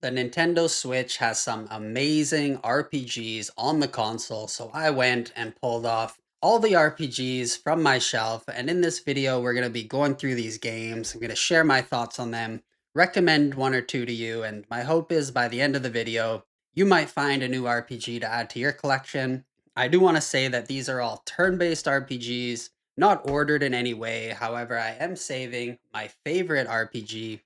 The Nintendo Switch has some amazing RPGs on the console, so I went and pulled off all the RPGs from my shelf. And in this video, we're going to be going through these games. I'm going to share my thoughts on them, recommend one or two to you, and my hope is by the end of the video, you might find a new RPG to add to your collection. I do want to say that these are all turn based RPGs, not ordered in any way. However, I am saving my favorite RPG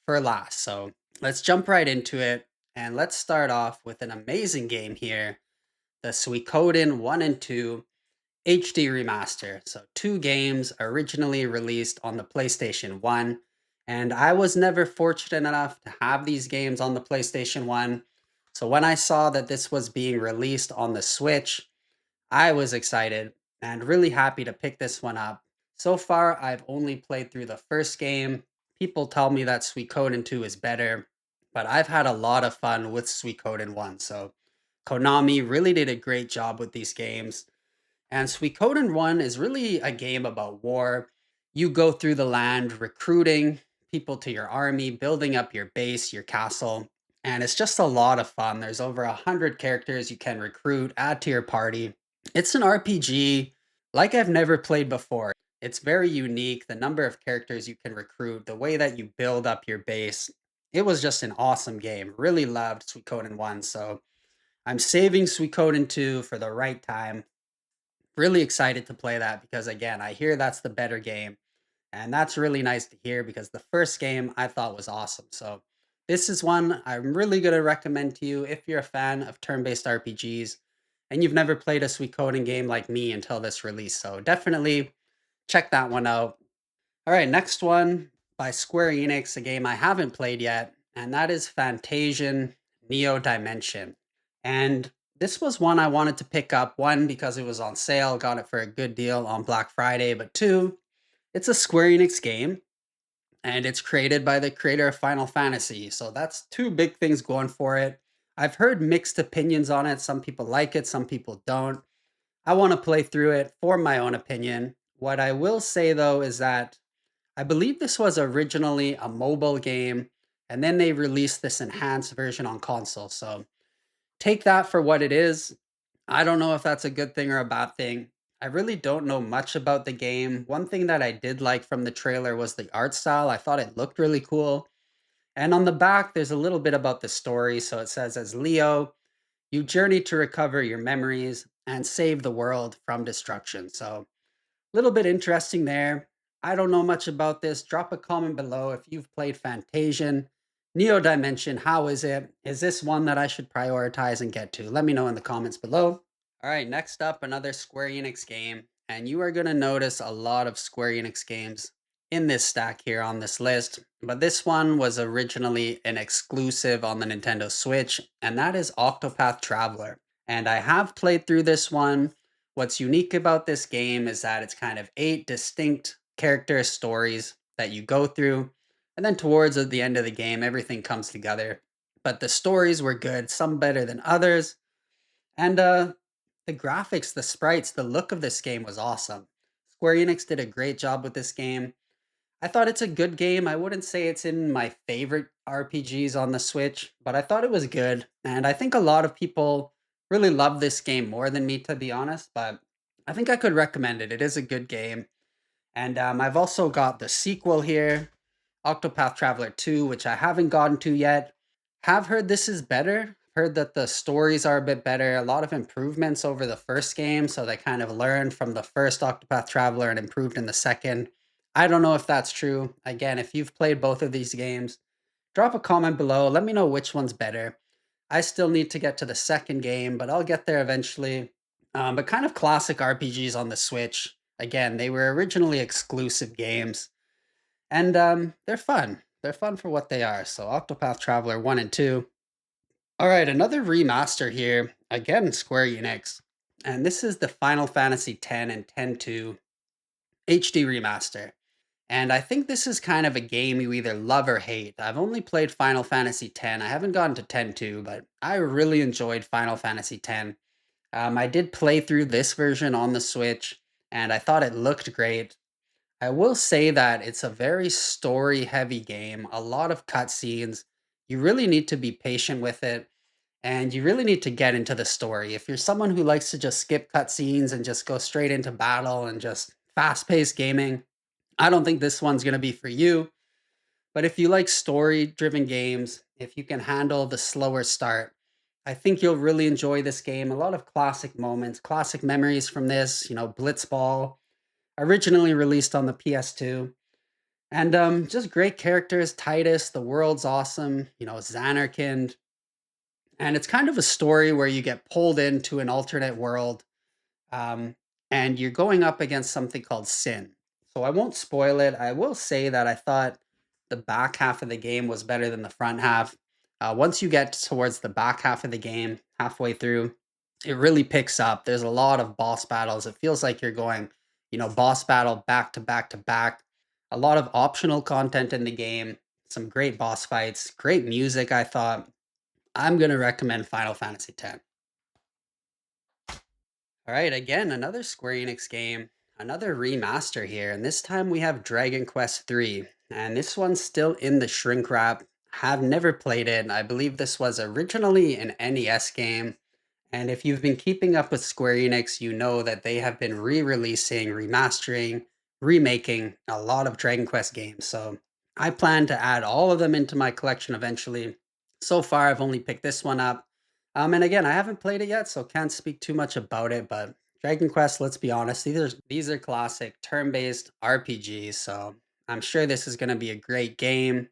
for last. So let's jump right into it. And let's start off with an amazing game here, the Suikoden 1 and 2 HD Remaster. So, two games originally released on the PlayStation 1. And I was never fortunate enough to have these games on the PlayStation 1. So, when I saw that this was being released on the Switch, I was excited and really happy to pick this one up. So far, I've only played through the first game. People tell me that Suikoden 2 is better, but I've had a lot of fun with Suikoden 1. So, Konami really did a great job with these games. And Suikoden 1 is really a game about war. You go through the land recruiting people to your army, building up your base, your castle, and it's just a lot of fun. There's over 100 characters you can recruit, add to your party. It's an RPG like I've never played before. It's very unique. The number of characters you can recruit, the way that you build up your base. It was just an awesome game. Really loved Suikoden 1. So I'm saving Suikoden 2 for the right time. Really excited to play that because, again, I hear that's the better game. And that's really nice to hear because the first game I thought was awesome. So this is one I'm really going to recommend to you if you're a fan of turn-based RPGs and you've never played a Suikoden game like me until this release. So definitely check that one out. All right, next one by Square Enix, a game I haven't played yet, and that is Fantasian Neo Dimension. And this was one I wanted to pick up, one, because it was on sale, got it for a good deal on Black Friday, but two, it's a Square Enix game, and it's created by the creator of Final Fantasy. So that's two big things going for it. I've heard mixed opinions on it. Some people like it, some people don't. I want to play through it for my own opinion. What I will say though is that I believe this was originally a mobile game, and then they released this enhanced version on console. So take that for what it is. I don't know if that's a good thing or a bad thing. I really don't know much about the game. One thing that I did like from the trailer was the art style. I thought it looked really cool. And on the back, there's a little bit about the story. So it says, as Leo, you journey to recover your memories and save the world from destruction. So little bit interesting there. I don't know much about this. Drop a comment below if you've played Fantasian. Neo Dimension, how is it? Is this one that I should prioritize and get to? Let me know in the comments below. All right, next up, another Square Enix game. And you are going to notice a lot of Square Enix games in this stack here on this list. But this one was originally an exclusive on the Nintendo Switch, and that is Octopath Traveler. And I have played through this one. What's unique about this game is that it's kind of eight distinct character stories that you go through. And then towards the end of the game, everything comes together. But the stories were good, some better than others. And the graphics, the sprites, the look of this game was awesome. Square Enix did a great job with this game. I thought it's a good game. I wouldn't say it's in my favorite RPGs on the Switch, but I thought it was good. And I think a lot of people really love this game more than me, to be honest. But I think I could recommend it. It is a good game. And I've also got the sequel here, Octopath Traveler 2, which I haven't gotten to yet. Have heard this is better. Heard that the stories are a bit better, a lot of improvements over the first game, so they kind of learned from the first Octopath Traveler and improved in the second. I don't know if that's true. Again, if you've played both of these games, drop a comment below. Let me know which one's better. I still need to get to the second game, but I'll get there eventually. But kind of classic RPGs on the Switch. Again, they were originally exclusive games, and they're fun. They're fun for what they are. So, Octopath Traveler 1 and 2. All right, another remaster here. Again, Square Enix. And this is the Final Fantasy X and X-2 HD remaster. And I think this is kind of a game you either love or hate. I've only played Final Fantasy X. I haven't gotten to X-2, but I really enjoyed Final Fantasy X. I did play through this version on the Switch, and I thought it looked great. I will say that it's a very story heavy game, a lot of cutscenes. You really need to be patient with it, and you really need to get into the story. If you're someone who likes to just skip cutscenes and just go straight into battle and just fast-paced gaming, I don't think this one's gonna be for you. But if you like story-driven games, if you can handle the slower start, I think you'll really enjoy this game. A lot of classic moments, classic memories from this, Blitzball, originally released on the PS2. And just great characters, Titus, the world's awesome, Xanarkand. And it's kind of a story where you get pulled into an alternate world, um, and you're going up against something called Sin. So I won't spoil it. I will say that I thought the back half of the game was better than the front half. Once you get towards the back half of the game, halfway through, it really picks up. There's a lot of boss battles. It feels like you're going, boss battle back to back to back. A lot of optional content in the game, some great boss fights, great music, I thought. I'm going to recommend Final Fantasy X. All right, again, another Square Enix game, another remaster here, and this time we have Dragon Quest III, and this one's still in the shrink wrap. Have never played it. I believe this was originally an NES game, and if you've been keeping up with Square Enix, you know that they have been re-releasing, remastering, remaking a lot of Dragon Quest games. So I plan to add all of them into my collection eventually. So far, I've only picked this one up. And again, I haven't played it yet, so can't speak too much about it. But Dragon Quest, let's be honest, these are classic turn-based RPGs. So I'm sure this is going to be a great game.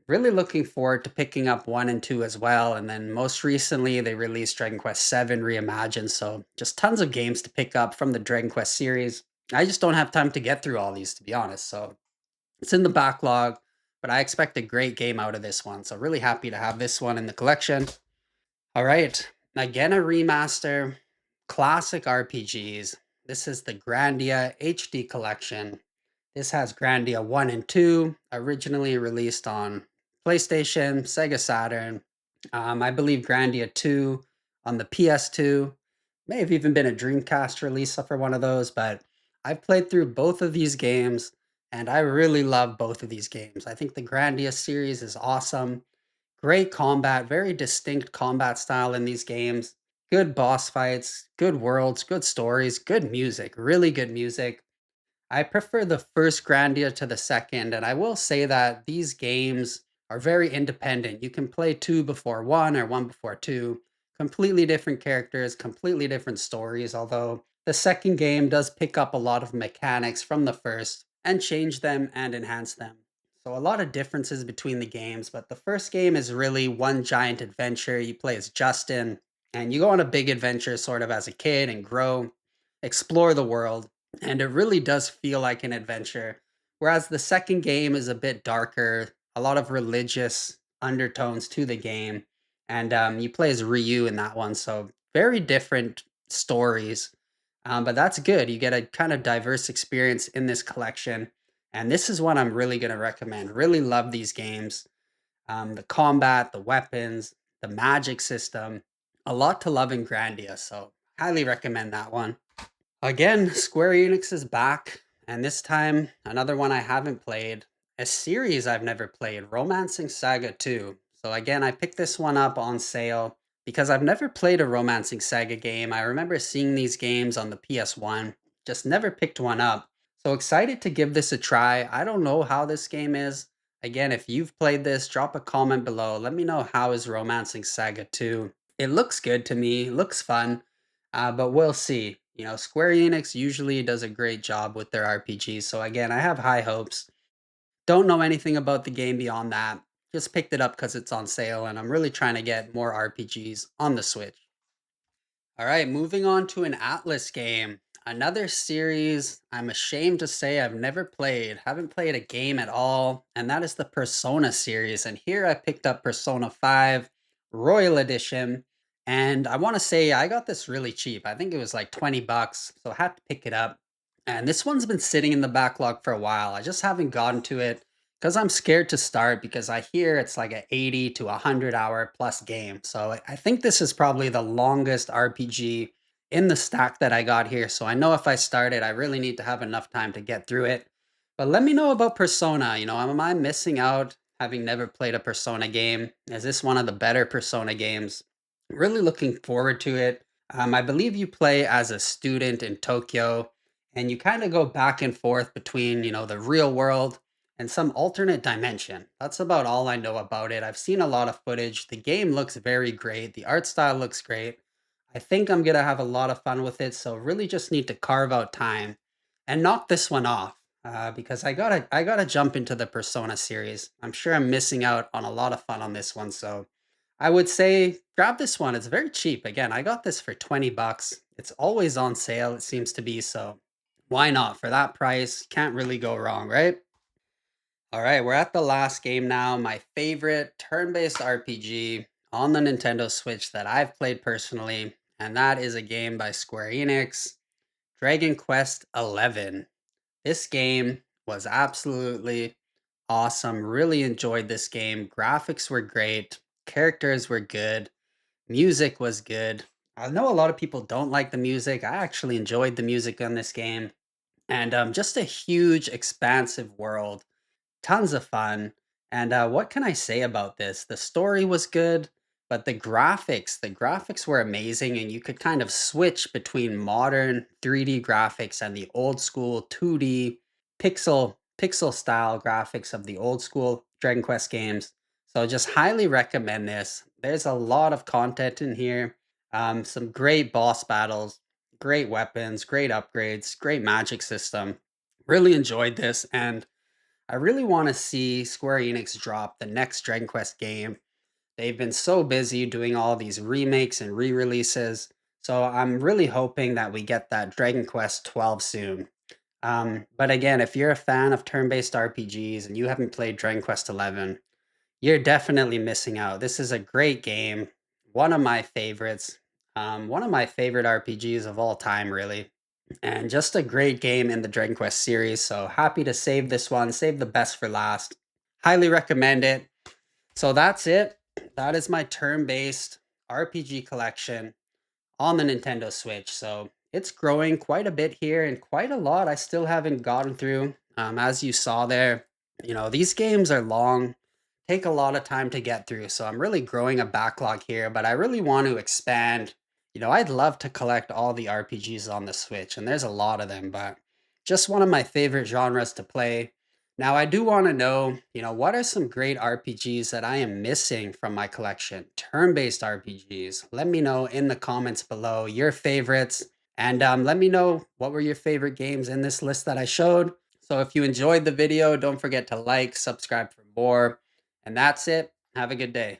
Really looking forward to picking up 1 and 2 as well, and then most recently, they released Dragon Quest VII Reimagined, so just tons of games to pick up from the Dragon Quest series. I just don't have time to get through all these, to be honest, so it's in the backlog, but I expect a great game out of this one, so really happy to have this one in the collection. Alright, again, a remaster, classic RPGs. This is the Grandia HD collection. This has Grandia 1 and 2, originally released on PlayStation, Sega Saturn. I believe Grandia 2 on the PS2. May have even been a Dreamcast release for one of those, but I've played through both of these games and I really love both of these games. I think the Grandia series is awesome. Great combat, very distinct combat style in these games. Good boss fights, good worlds, good stories, good music, really good music. I prefer the first Grandia to the second, and I will say that these games are very independent. You can play 2 before 1 or 1 before 2. Completely different characters, completely different stories, although the second game does pick up a lot of mechanics from the first and change them and enhance them. So a lot of differences between the games, but the first game is really one giant adventure. You play as Justin, and you go on a big adventure sort of as a kid and grow, explore the world, and it really does feel like an adventure. Whereas the second game is a bit darker, a lot of religious undertones to the game, and you play as Ryu in that one, so very different stories. But that's good. You get a kind of diverse experience in this collection, and this is one I'm really going to recommend. Really love these games. The combat, the weapons, the magic system, a lot to love in Grandia. So highly recommend that one. Again, Square Enix is back, and this time another one I haven't played, a series I've never played, Romancing Saga 2. So again, I picked this one up on sale because I've never played a Romancing Saga game. I remember seeing these games on the PS1, just never picked one up. So excited to give this a try. I don't know how this game is. Again, if you've played this, drop a comment below. Let me know how is Romancing Saga 2. It looks good to me, looks fun. But we'll see. Square Enix usually does a great job with their RPGs. So again, I have high hopes. Don't know anything about the game beyond that. Just picked it up because it's on sale, and I'm really trying to get more RPGs on the Switch. All right, moving on to an Atlas game. Another series I'm ashamed to say I've never played. Haven't played a game at all, and that is the Persona series. And here I picked up Persona 5 Royal Edition, and I want to say I got this really cheap. I think it was like 20 bucks, so I had to pick it up. And this one's been sitting in the backlog for a while. I just haven't gotten to it because I'm scared to start because I hear it's like an 80 to 100 hour plus game. So I think this is probably the longest RPG in the stack that I got here. So I know if I start it, I really need to have enough time to get through it. But let me know about Persona. Am I missing out? having never played a Persona game. Is this one of the better Persona games? Really looking forward to it. I believe you play as a student in Tokyo, and you kind of go back and forth between, the real world and some alternate dimension. That's about all I know about it. I've seen a lot of footage. The game looks very great. The art style looks great. I think I'm gonna have a lot of fun with it. So really just need to carve out time and knock this one off. Because I gotta jump into the Persona series. I'm sure I'm missing out on a lot of fun on this one. So I would say grab this one. It's very cheap. Again, I got this for 20 bucks. It's always on sale, it seems to be. So why not? For that price, can't really go wrong, right? All right, we're at the last game now. My favorite turn-based RPG on the Nintendo Switch that I've played personally, and that is a game by Square Enix, Dragon Quest XI. This game was absolutely awesome. Really enjoyed this game. Graphics were great, characters were good, music was good. I know a lot of people don't like the music. I actually enjoyed the music on this game. And just a huge, expansive world, tons of fun. And what can I say about this? The story was good, but the graphics were amazing, and you could kind of switch between modern 3D graphics and the old school 2D pixel style graphics of the old school Dragon Quest games. So just highly recommend this. There's a lot of content in here. Some great boss battles, great weapons, great upgrades, great magic system. Really enjoyed this, and I really want to see Square Enix drop the next Dragon Quest game. They've been so busy doing all these remakes and re-releases. So I'm really hoping that we get that Dragon Quest 12 soon. But again, if you're a fan of turn-based RPGs and you haven't played Dragon Quest 11, you're definitely missing out. This is a great game, one of my favorites, one of my favorite RPGs of all time, really. And just a great game in the Dragon Quest series. So happy to save this one, save the best for last. Highly recommend it. So that's it. That is my turn based RPG collection on the Nintendo Switch. So it's growing quite a bit here and quite a lot I still haven't gotten through. As you saw there, these games are long, take a lot of time to get through. So I'm really growing a backlog here, but I really want to expand. I'd love to collect all the RPGs on the Switch, and there's a lot of them, but just one of my favorite genres to play. Now, I do want to know, what are some great RPGs that I am missing from my collection? Turn-based RPGs. Let me know in the comments below your favorites, and let me know what were your favorite games in this list that I showed. So if you enjoyed the video, don't forget to like, subscribe for more, and that's it. Have a good day.